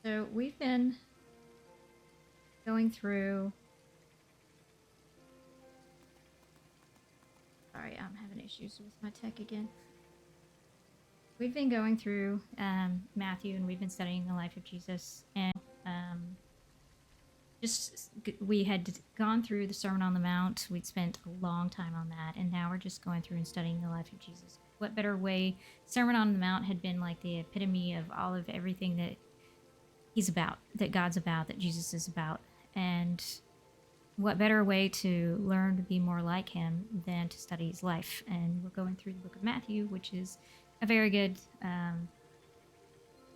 So we've been going through. Sorry, I'm having issues with my tech again. We've been going through Matthew, and we've been studying the life of Jesus. And um, we had gone through the Sermon on the Mount. We'd spent a long time on that, and now we're just going through and studying the life of Jesus. What better way? Sermon on the Mount had been like the epitome of all of everything that he's about, that God's about, that Jesus is about. And what better way to learn to be more like him than to study his life? And we're going through the book of Matthew, which is a very good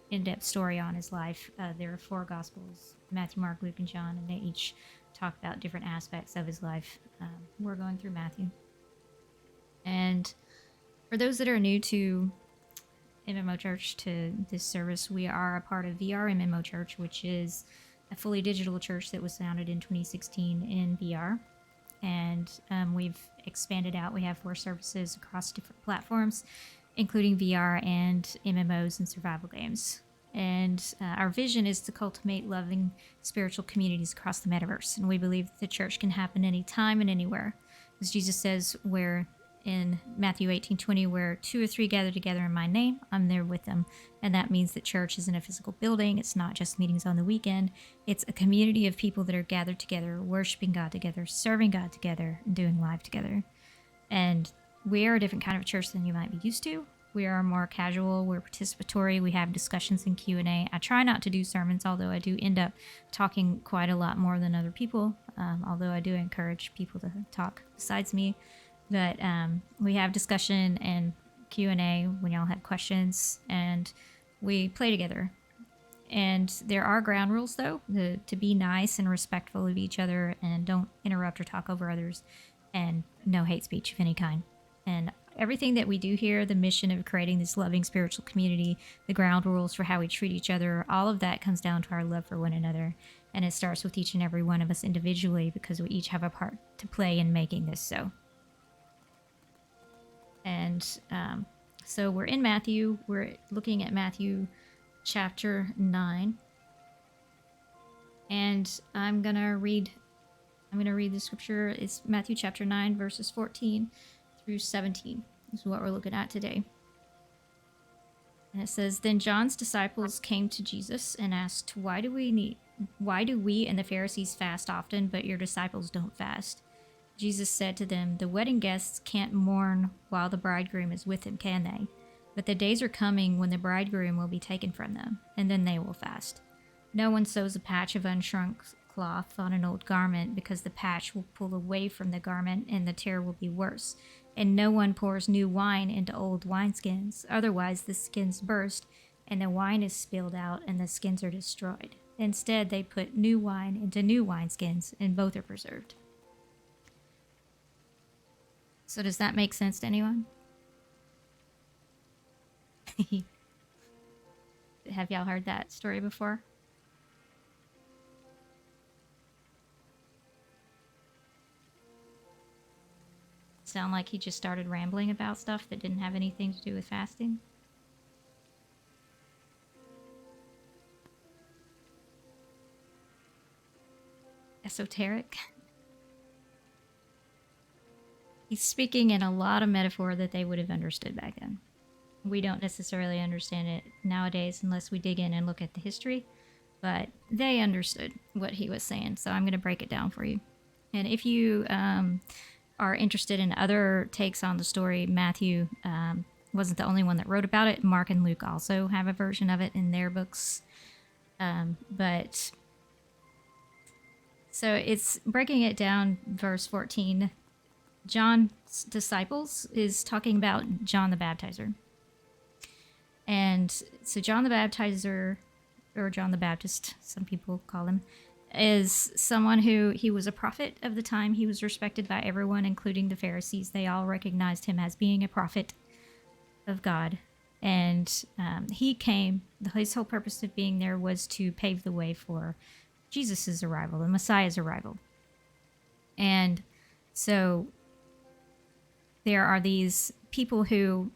in-depth story on his life. There are 4 gospels: Matthew, Mark, Luke, and John, and they each talk about different aspects of his life. We're going through Matthew. And for those that are new to MMO Church, to this service, we are a part of VR MMO Church, which is a fully digital church that was founded in 2016 in VR. And we've expanded out. We have 4 services across different platforms, including VR and MMOs and survival games. And our vision is to cultivate loving spiritual communities across the metaverse. And we believe that the church can happen anytime and anywhere. As Jesus says, where in Matthew 18:20, where 2 or 3 gather together in my name, I'm there with them. And that means that church isn't a physical building. It's not just meetings on the weekend. It's a community of people that are gathered together, worshiping God together, serving God together, and doing life together. And we are a different kind of church than you might be used to. We are more casual. We're participatory. We have discussions and Q&A. I try not to do sermons, although I do end up talking quite a lot more than other people, although I do encourage people to talk besides me. But we have discussion and Q&A when y'all have questions, and we play together. And there are ground rules, though, to be nice and respectful of each other, and don't interrupt or talk over others, and no hate speech of any kind. And everything that we do here, the mission of creating this loving spiritual community, the ground rules for how we treat each other, all of that comes down to our love for one another. And it starts with each and every one of us individually, because we each have a part to play in making this so. And so we're in Matthew. We're looking at Matthew chapter 9. And I'm going to read the scripture. It's Matthew chapter 9, verses 14 through 17 is what we're looking at today. And it says, "Then John's disciples came to Jesus and asked, why do we and the Pharisees fast often, but your disciples don't fast?" Jesus said to them, "The wedding guests can't mourn while the bridegroom is with them, can they? But the days are coming when the bridegroom will be taken from them, and then they will fast. No one sews a patch of unshrunk cloth on an old garment, because the patch will pull away from the garment and the tear will be worse. And no one pours new wine into old wineskins, otherwise the skins burst and the wine is spilled out and the skins are destroyed. Instead, they put new wine into new wineskins, and both are preserved." So does that make sense to anyone? Have y'all heard that story before? Sound like he just started rambling about stuff that didn't have anything to do with fasting? Esoteric? He's speaking in a lot of metaphor that they would have understood back then. We don't necessarily understand it nowadays unless we dig in and look at the history, but they understood what he was saying, so I'm going to break it down for you. And if you are interested in other takes on the story, Matthew wasn't the only one that wrote about it. Mark and Luke also have a version of it in their books. But so it's breaking it down, verse 14. John's disciples is talking about John the Baptizer. And so John the Baptizer, or John the Baptist, some people call him, is someone who, he was a prophet of the time. He was respected by everyone, including the Pharisees. They all recognized him as being a prophet of God. And he came, his whole purpose of being there was to pave the way for Jesus' arrival, the Messiah's arrival. And so there are these people who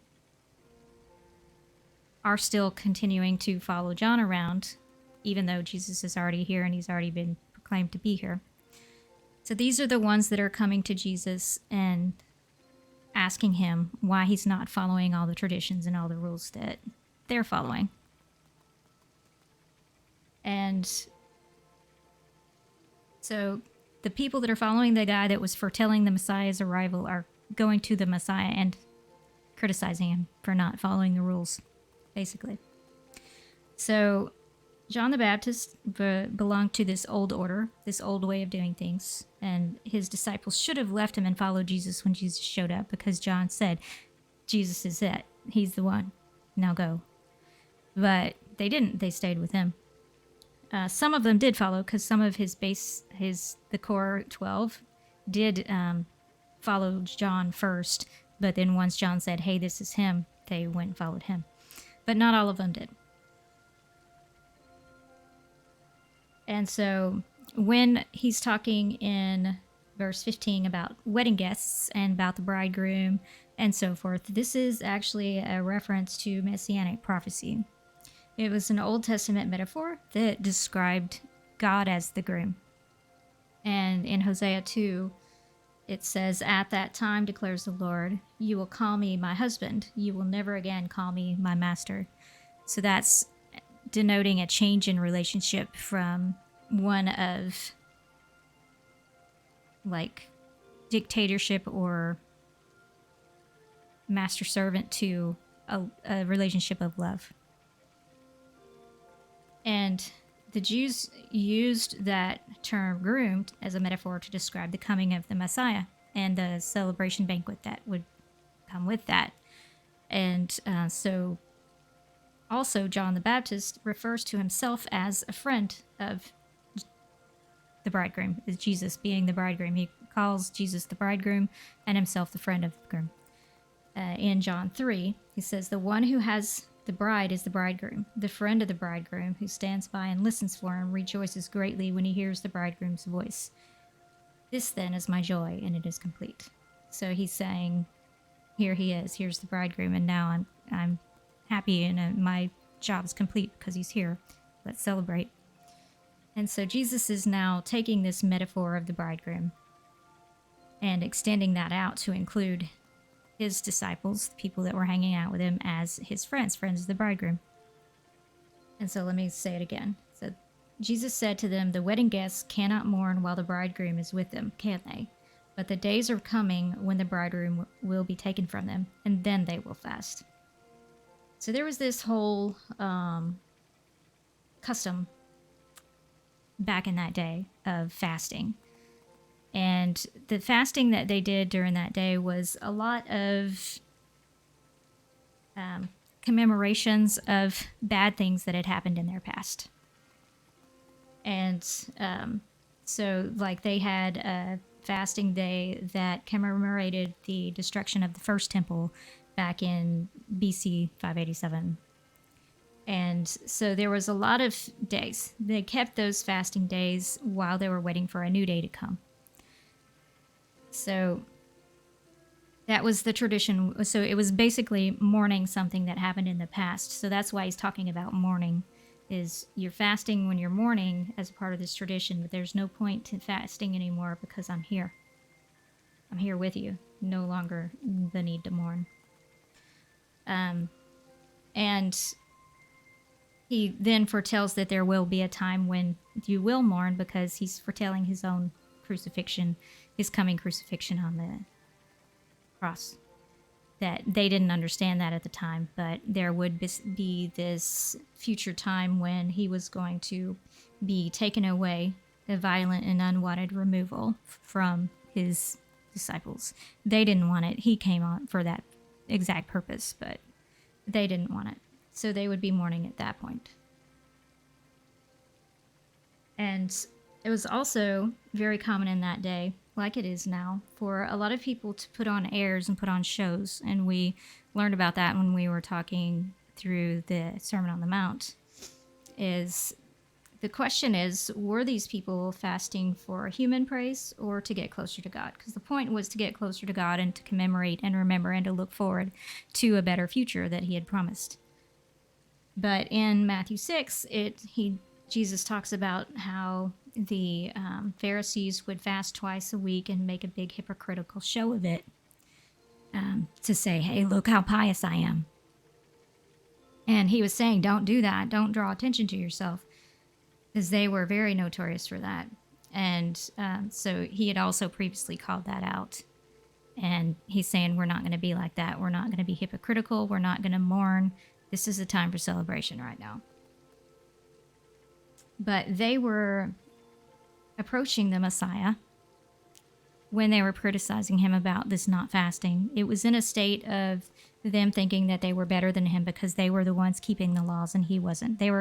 are still continuing to follow John around, even though Jesus is already here and he's already been proclaimed to be here. So these are the ones that are coming to Jesus and asking him why he's not following all the traditions and all the rules that they're following. And so the people that are following the guy that was foretelling the Messiah's arrival are going to the Messiah and criticizing him for not following the rules, basically. So John the Baptist belonged to this old order, this old way of doing things, and his disciples should have left him and followed Jesus when Jesus showed up, because John said, Jesus is it. He's the one. Now go. But they didn't. They stayed with him. Some of them did follow, because some of the core 12 did follow John first, but then once John said, hey, this is him, they went and followed him. But not all of them did. And so when he's talking in verse 15 about wedding guests and about the bridegroom and so forth, this is actually a reference to messianic prophecy. It was an Old Testament metaphor that described God as the groom. And in Hosea 2, it says, at that time, declares the Lord, you will call me my husband. You will never again call me my master. So that's denoting a change in relationship from one of like dictatorship or master-servant to a relationship of love. And the Jews used that term groom as a metaphor to describe the coming of the Messiah and the celebration banquet that would come with that. And so also John the Baptist refers to himself as a friend of the bridegroom, as Jesus being the bridegroom. He calls Jesus the bridegroom and himself the friend of the groom. In John 3, he says, the one who has the bride is the bridegroom, the friend of the bridegroom, who stands by and listens for him, rejoices greatly when he hears the bridegroom's voice. This then is my joy, and it is complete. So he's saying, here he is, here's the bridegroom, and now I'm happy, and my job is complete because he's here. Let's celebrate. And so Jesus is now taking this metaphor of the bridegroom and extending that out to include his disciples, the people that were hanging out with him, as his friends of the bridegroom. And so let me say it again. So Jesus said to them, the wedding guests cannot mourn while the bridegroom is with them, can they? But the days are coming when the bridegroom will be taken from them, and then they will fast. So there was this whole custom back in that day of fasting. And the fasting that they did during that day was a lot of commemorations of bad things that had happened in their past. And so, like, they had a fasting day that commemorated the destruction of the first temple back in BC 587. And so there was a lot of days. They kept those fasting days while they were waiting for a new day to come. So that was the tradition. So it was basically mourning something that happened in the past. So that's why he's talking about mourning, is you're fasting when you're mourning as a part of this tradition, but there's no point to fasting anymore because I'm here. I'm here with you. No longer the need to mourn. And he then foretells that there will be a time when you will mourn, because he's foretelling his own crucifixion, his coming crucifixion on the cross. That they didn't understand that at the time, but there would be this future time when he was going to be taken away, a violent and unwanted removal from his disciples. They didn't want it. He came on for that exact purpose, but they didn't want it. So they would be mourning at that point. And it was also very common in that day, like it is now, for a lot of people to put on airs and put on shows. And we learned about that when we were talking through the Sermon on the Mount. The question is, were these people fasting for human praise or to get closer to God? Because the point was to get closer to God and to commemorate and remember and to look forward to a better future that he had promised. But in Matthew 6, he Jesus talks about how the Pharisees would fast twice a week and make a big hypocritical show of it, to say, hey, look how pious I am. And he was saying, don't do that. Don't draw attention to yourself, because they were very notorious for that. And so he had also previously called that out. And he's saying, we're not going to be like that. We're not going to be hypocritical. We're not going to mourn. This is a time for celebration right now. But they were approaching the Messiah when they were criticizing him about this not fasting. It was in a state of them thinking that they were better than him because they were the ones keeping the laws and he wasn't. They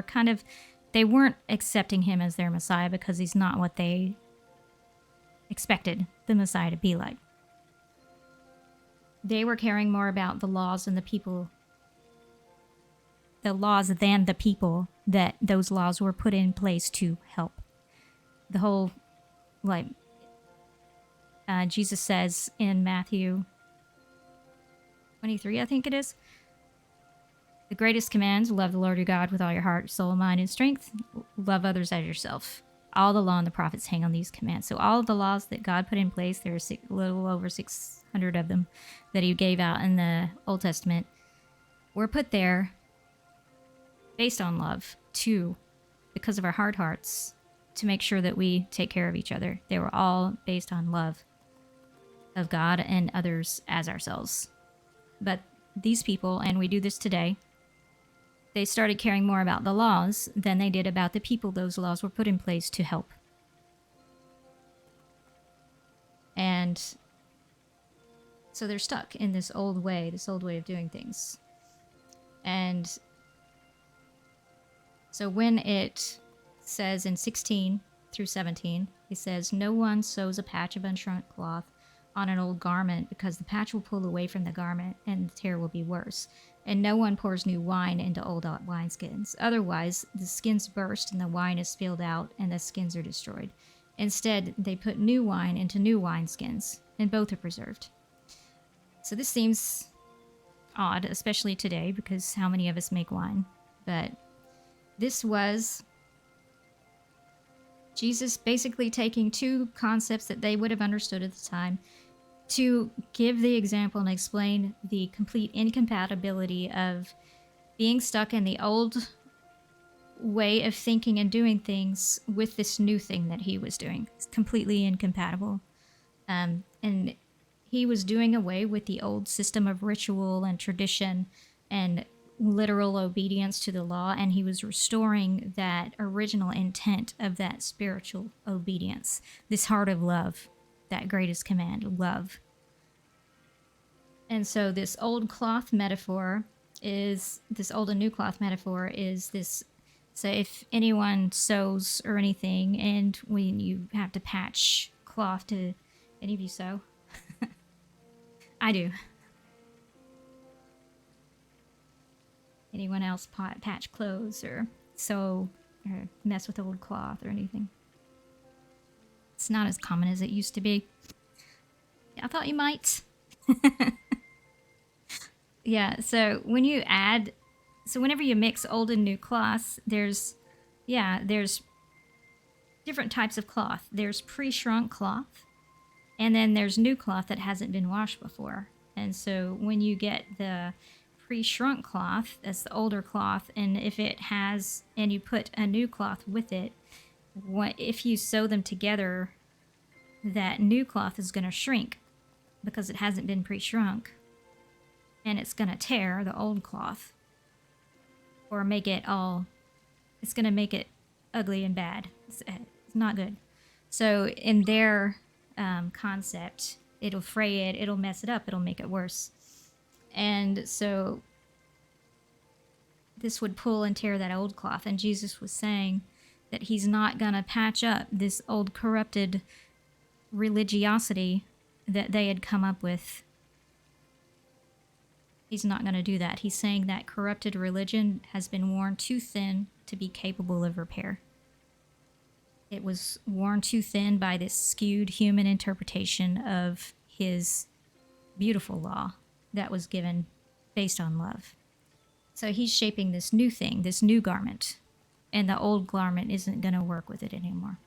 weren't accepting him as their Messiah because he's not what they expected the Messiah to be like. They were caring more about the laws and the people, the laws than the people that those laws were put in place to help. The whole, Jesus says in Matthew 23, I think it is, the greatest commands: love the Lord your God with all your heart, soul, mind, and strength. Love others as yourself. All the law and the prophets hang on these commands. So all of the laws that God put in place, there are a little over 600 of them that he gave out in the Old Testament, were put there based on love, too, because of our hard hearts, to make sure that we take care of each other. They were all based on love of God and others as ourselves. But these people, and we do this today, they started caring more about the laws than they did about the people those laws were put in place to help. And so they're stuck in this old way of doing things. And so when it says in 16 through 17, it says, no one sews a patch of unshrunk cloth on an old garment, because the patch will pull away from the garment and the tear will be worse. And no one pours new wine into old wineskins. Otherwise, the skins burst and the wine is spilled out and the skins are destroyed. Instead, they put new wine into new wineskins, and both are preserved. So this seems odd, especially today, because how many of us make wine? But this was Jesus basically taking two concepts that they would have understood at the time to give the example and explain the complete incompatibility of being stuck in the old way of thinking and doing things with this new thing that he was doing. It's completely incompatible. And he was doing away with the old system of ritual and tradition and literal obedience to the law, and he was restoring that original intent of that spiritual obedience, this heart of love, that greatest command, love. And so this old cloth metaphor is, this old and new cloth metaphor is this, so if anyone sews or anything, and when you have to patch cloth, to any of you sew? I do. Anyone else patch clothes or sew or mess with old cloth or anything? It's not as common as it used to be. Yeah, I thought you might. Yeah, so when you add, so whenever you mix old and new cloths, there's different types of cloth. There's pre-shrunk cloth, and then there's new cloth that hasn't been washed before. And so when you get the pre-shrunk cloth, that's the older cloth, and if it has, and you put a new cloth with it, if you sew them together, that new cloth is going to shrink because it hasn't been pre-shrunk, and it's going to tear the old cloth or make it all, it's going to make it ugly and bad. It's not good. So in their concept, it'll fray it, it'll mess it up, it'll make it worse. And so this would pull and tear that old cloth. And Jesus was saying that he's not going to patch up this old corrupted religiosity that they had come up with. He's not going to do that. He's saying that corrupted religion has been worn too thin to be capable of repair. It was worn too thin by this skewed human interpretation of his beautiful law that was given based on love. So he's shaping this new thing, this new garment, and the old garment isn't going to work with it anymore.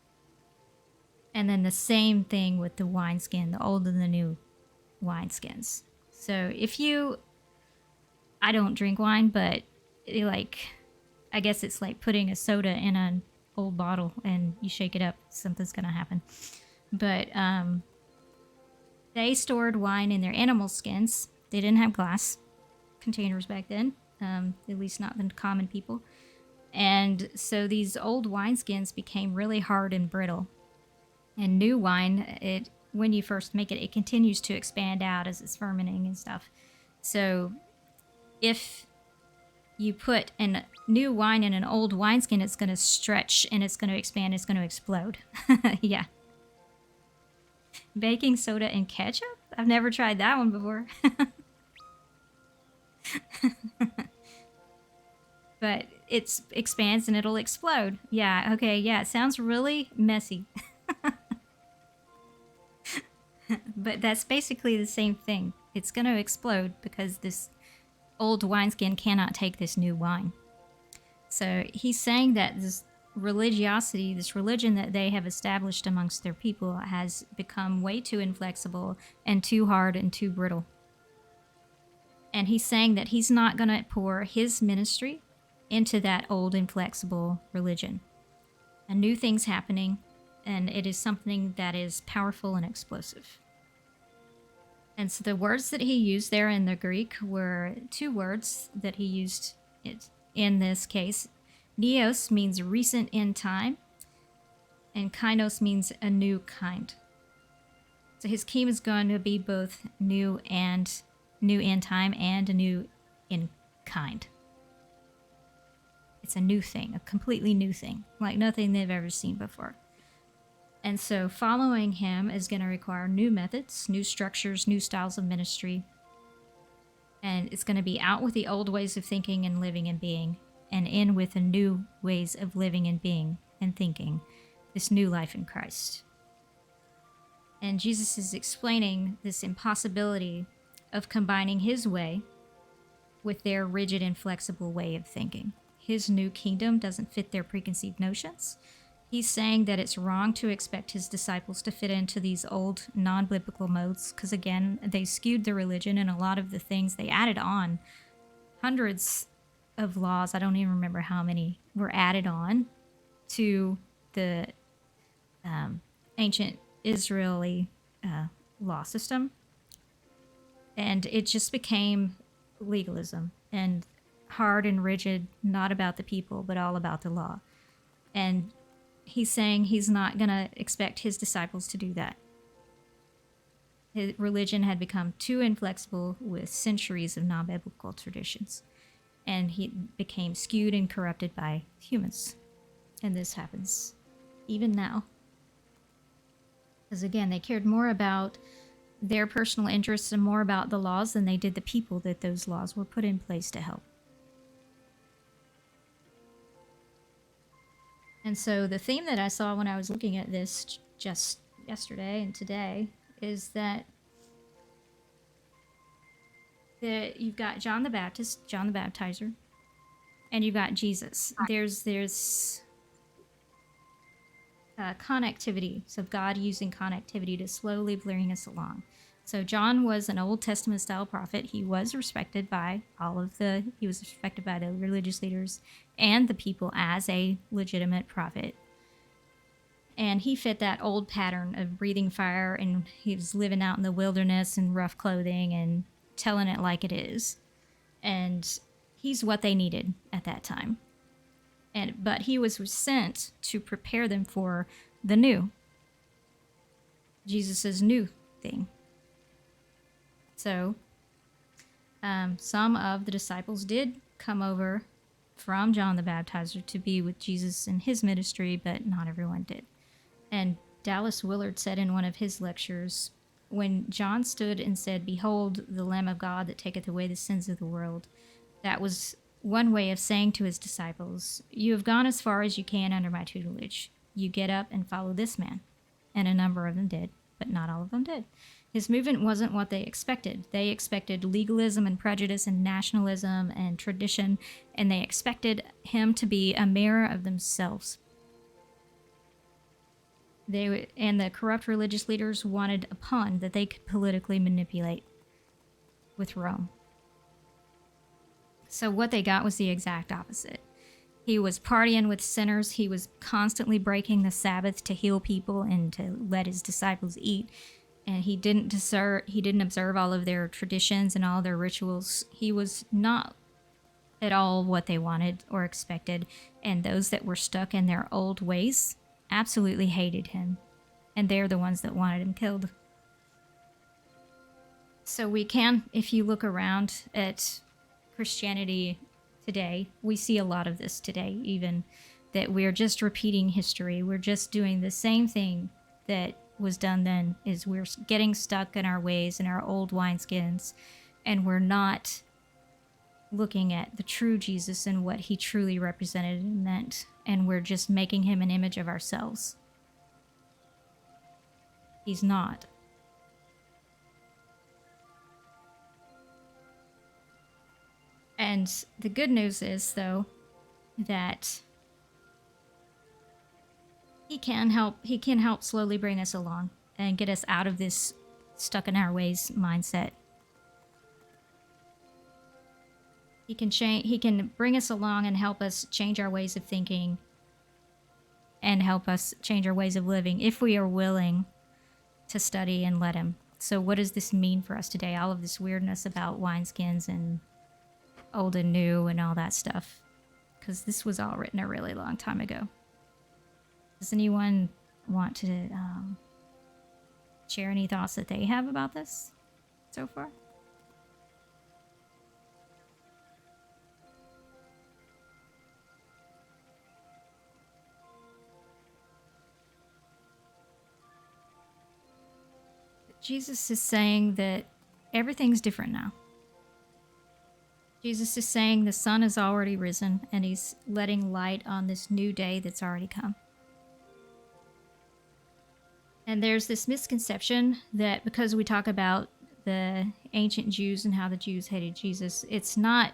And then the same thing with the wineskin, the old and the new wineskins. So I don't drink wine, but I guess it's like putting a soda in an old bottle and you shake it up, something's going to happen. But they stored wine in their animal skins. They didn't have glass containers back then, at least not the common people. And so these old wineskins became really hard and brittle. And new wine, when you first make it, it continues to expand out as it's fermenting and stuff. So if you put a new wine in an old wineskin, it's going to stretch and it's going to expand, it's going to explode. Yeah. Baking soda and ketchup? I've never tried that one before. But it expands and it'll explode. Yeah, okay, yeah, it sounds really messy. But that's basically the same thing. It's going to explode because this old wineskin cannot take this new wine. So he's saying that this religiosity, this religion that they have established amongst their people, has become way too inflexible and too hard and too brittle. And he's saying that he's not going to pour his ministry into that old inflexible religion. A new thing's happening, and it is something that is powerful and explosive. And so the words that he used there in the Greek were two words that he used in this case. Neos means recent in time, and kainos means a new kind. So his kingdom is going to be both new in time and a new in kind. It's a new thing, a completely new thing, like nothing they've ever seen before. And so following him is going to require new methods, new structures, new styles of ministry. And it's going to be out with the old ways of thinking and living and being, and in with the new ways of living and being and thinking, this new life in Christ. And Jesus is explaining this impossibility of combining his way with their rigid, inflexible way of thinking. His new kingdom doesn't fit their preconceived notions. He's saying that it's wrong to expect his disciples to fit into these old, non-biblical modes, because again, they skewed the religion, and a lot of the things they added on, hundreds of laws, I don't even remember how many, were added on to the ancient Israeli law system. And it just became legalism and hard and rigid, not about the people, but all about the law. And he's saying he's not going to expect his disciples to do that. His religion had become too inflexible with centuries of non-biblical traditions. And he became skewed and corrupted by humans. And this happens even now. Because again, they cared more about their personal interests and more about the laws than they did the people that those laws were put in place to help. And so the theme that I saw when I was looking at this just yesterday and today is that you've got John the Baptist, John the Baptizer, and you've got Jesus. There's connectivity, so God using connectivity to slowly bring us along. So John was an Old Testament style prophet. He was respected by he was respected by the religious leaders and the people as a legitimate prophet. And he fit that old pattern of breathing fire, and he was living out in the wilderness in rough clothing and telling it like it is. And he's what they needed at that time. But he was sent to prepare them for the new. Jesus' new thing. So, some of the disciples did come over from John the Baptizer to be with Jesus in his ministry, but not everyone did. And Dallas Willard said in one of his lectures, when John stood and said, "Behold, the Lamb of God that taketh away the sins of the world," that was one way of saying to his disciples, "You have gone as far as you can under my tutelage. You get up and follow this man." And a number of them did, but not all of them did. His movement wasn't what they expected. They expected legalism and prejudice and nationalism and tradition, and they expected him to be a mirror of themselves. And the corrupt religious leaders wanted a pawn that they could politically manipulate with Rome. So what they got was the exact opposite. He was partying with sinners. He was constantly breaking the Sabbath to heal people and to let his disciples eat. And he didn't observe all of their traditions and all their rituals. He was not at all what they wanted or expected. And those that were stuck in their old ways absolutely hated him. And they're the ones that wanted him killed. So we can, if you look around at Christianity today, we see a lot of this today, even that we're just repeating history. We're just doing the same thing that was done then, is we're getting stuck in our ways and our old wineskins, and we're not looking at the true Jesus and what he truly represented and meant, and we're just making him an image of ourselves. He's not. And the good news is, though, that he can help slowly bring us along and get us out of this stuck in our ways mindset. He can bring us along and help us change our ways of thinking and help us change our ways of living if we are willing to study and let him. So what does this mean for us today? All of this weirdness about wineskins and old and new and all that stuff, because this was all written a really long time ago. Does anyone want to share any thoughts that they have about this so far? Jesus is saying that everything's different now. Jesus is saying the sun has already risen, and he's letting light on this new day that's already come. And there's this misconception that because we talk about the ancient Jews and how the Jews hated Jesus, it's not...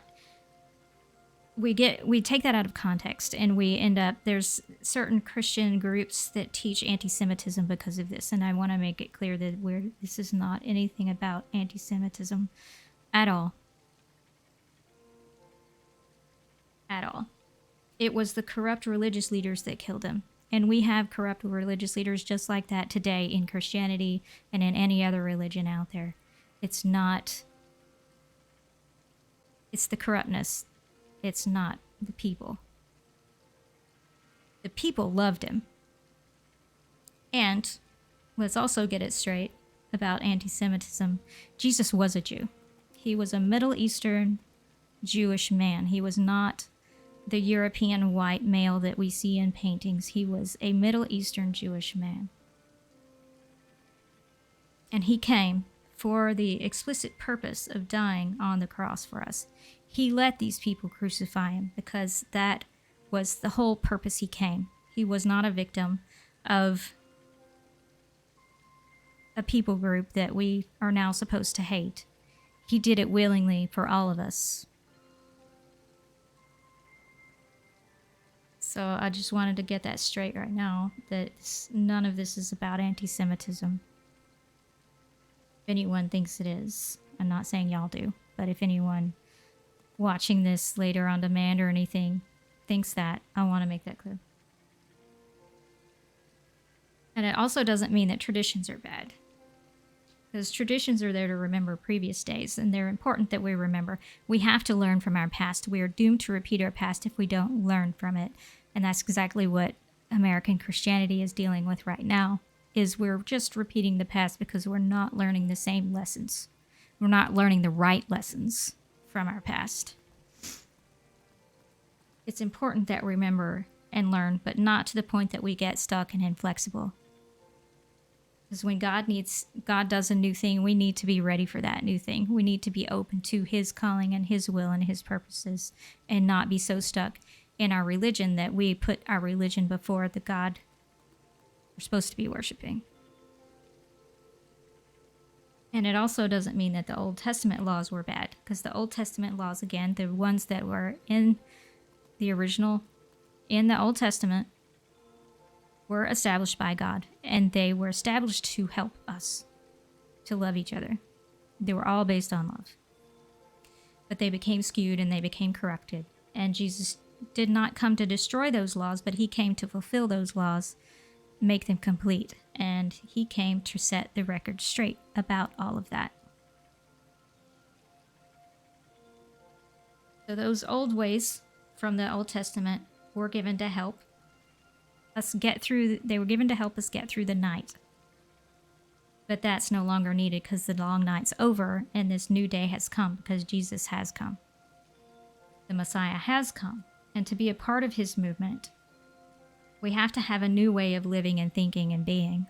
We take that out of context, and we end up... There's certain Christian groups that teach anti-Semitism because of this, and I want to make it clear that this is not anything about anti-Semitism at all. At all. It was the corrupt religious leaders that killed him. And we have corrupt religious leaders just like that today in Christianity and in any other religion out there. It's not... It's the corruptness. It's not the people. The people loved him. And let's also get it straight about anti-Semitism. Jesus was a Jew. He was a Middle Eastern Jewish man. He was not the European white male that we see in paintings. He was a Middle Eastern Jewish man. And he came for the explicit purpose of dying on the cross for us. He let these people crucify him because that was the whole purpose he came. He was not a victim of a people group that we are now supposed to hate. He did it willingly for all of us. So I just wanted to get that straight right now, that none of this is about anti-Semitism. If anyone thinks it is, I'm not saying y'all do, but if anyone watching this later on demand or anything thinks that, I want to make that clear. And it also doesn't mean that traditions are bad, because traditions are there to remember previous days, and they're important that we remember. We have to learn from our past. We are doomed to repeat our past if we don't learn from it. And that's exactly what American Christianity is dealing with right now, is we're just repeating the past because we're not learning the same lessons. We're not learning the right lessons from our past. It's important that we remember and learn, but not to the point that we get stuck and inflexible. Because when God does a new thing, we need to be ready for that new thing. We need to be open to his calling and his will and his purposes, and not be so stuck in our religion that we put our religion before the God we're supposed to be worshiping. And it also doesn't mean that the Old Testament laws were bad, because the Old Testament laws, again, the ones that were in the original, in the Old Testament, were established by God, and they were established to help us to love each other. They were all based on love. But they became skewed and they became corrupted. And Jesus did not come to destroy those laws, but he came to fulfill those laws, make them complete. And he came to set the record straight about all of that. So those old ways from the Old Testament were given to help us get through, they were given to help us get through the night. But that's no longer needed because the long night's over and this new day has come because Jesus has come. The Messiah has come. And to be a part of his movement, we have to have a new way of living and thinking and being.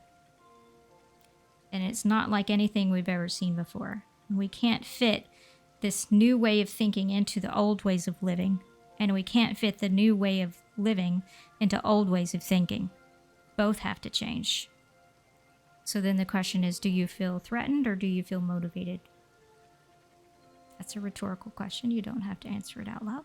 And it's not like anything we've ever seen before. We can't fit this new way of thinking into the old ways of living. And we can't fit the new way of living into old ways of thinking. Both have to change. So then the question is, do you feel threatened or do you feel motivated? That's a rhetorical question. You don't have to answer it out loud.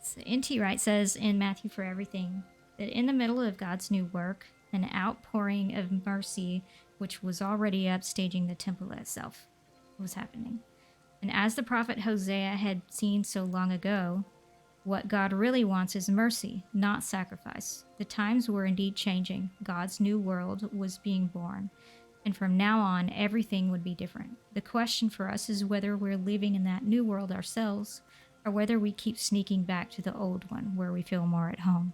So N.T. Wright says in Matthew for Everything that in the middle of God's new work, an outpouring of mercy, which was already upstaging the temple itself, was happening. And as the prophet Hosea had seen so long ago, what God really wants is mercy, not sacrifice. The times were indeed changing. God's new world was being born. And from now on, everything would be different. The question for us is whether we're living in that new world ourselves, or whether we keep sneaking back to the old one where we feel more at home.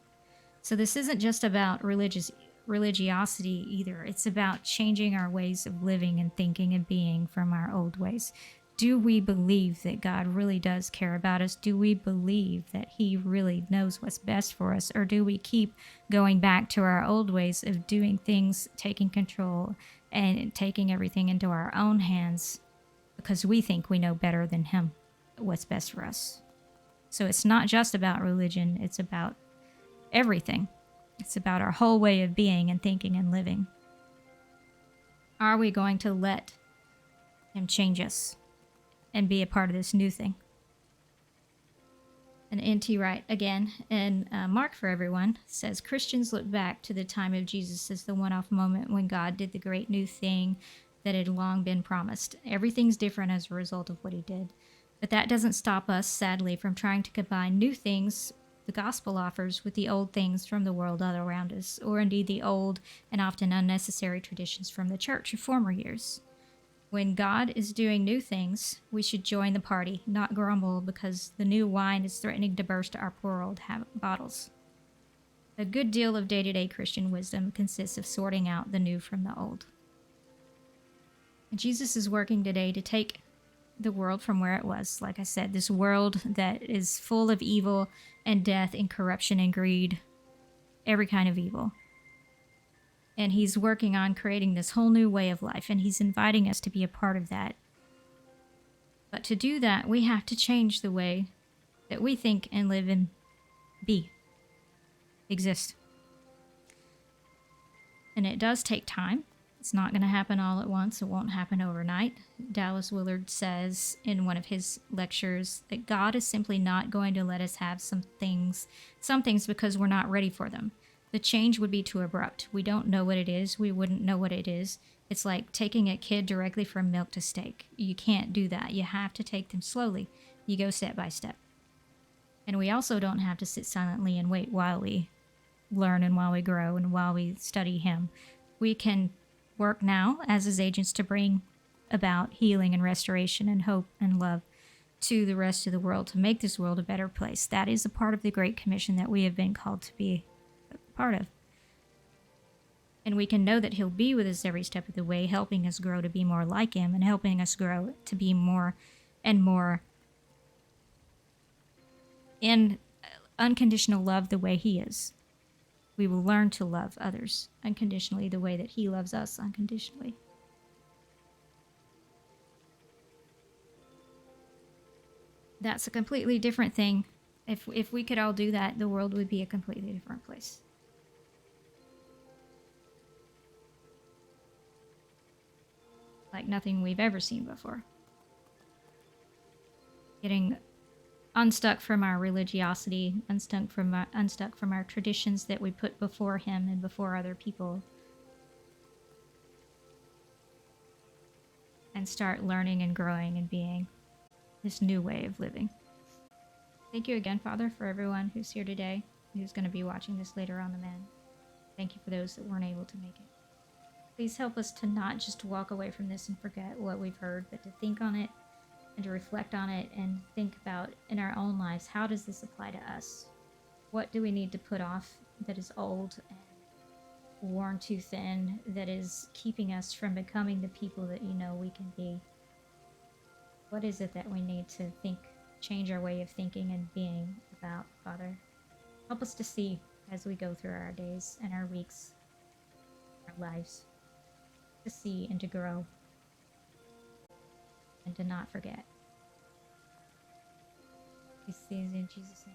So this isn't just about religiosity either. It's about changing our ways of living and thinking and being from our old ways. Do we believe that God really does care about us? Do we believe that he really knows what's best for us? Or do we keep going back to our old ways of doing things, taking control, and taking everything into our own hands because we think we know better than him what's best for us? So it's not just about religion. It's about everything. It's about our whole way of being and thinking and living. Are we going to let him change us and be a part of this new thing? And N.T. Wright, again, in Mark for Everyone, says Christians look back to the time of Jesus as the one-off moment when God did the great new thing that had long been promised. Everything's different as a result of what he did. But that doesn't stop us, sadly, from trying to combine new things the gospel offers with the old things from the world all around us, or indeed the old and often unnecessary traditions from the church of former years. When God is doing new things, we should join the party, not grumble because the new wine is threatening to burst our poor old bottles. A good deal of day-to-day Christian wisdom consists of sorting out the new from the old. And Jesus is working today to take the world from where it was. Like I said, this world that is full of evil and death and corruption and greed, every kind of evil. And he's working on creating this whole new way of life, and he's inviting us to be a part of that. But to do that, we have to change the way that we think and live and exist. And it does take time. It's not going to happen all at once. It won't happen overnight. Dallas Willard says in one of his lectures that God is simply not going to let us have some things because we're not ready for them. The change would be too abrupt. We don't know what it is. We wouldn't know what it is. It's like taking a kid directly from milk to steak. You can't do that. You have to take them slowly. You go step by step. And we also don't have to sit silently and wait while we learn and while we grow and while we study him. We can work now as his agents to bring about healing and restoration and hope and love to the rest of the world, to make this world a better place. That is a part of the Great Commission that we have been called to be a part of. And we can know that he'll be with us every step of the way, helping us grow to be more like him and helping us grow to be more and more in unconditional love the way he is. We will learn to love others unconditionally the way that he loves us unconditionally. That's a completely different thing. If we could all do that, the world would be a completely different place. like nothing we've ever seen before. Getting unstuck from our religiosity, unstuck from our traditions that we put before him and before other people, and start learning and growing and being this new way of living. Thank you again, Father, for everyone who's here today, who's going to be watching this later on demand. Thank you for those that weren't able to make it. Please help us to not just walk away from this and forget what we've heard, but to think on it and to reflect on it and think about in our own lives, how does this apply to us? What do we need to put off that is old and worn too thin, that is keeping us from becoming the people that you know we can be? What is it that we need to think, change our way of thinking and being about, Father? Help us to see as we go through our days and our weeks, our lives, to see and to grow and to not forget. We see in Jesus' name.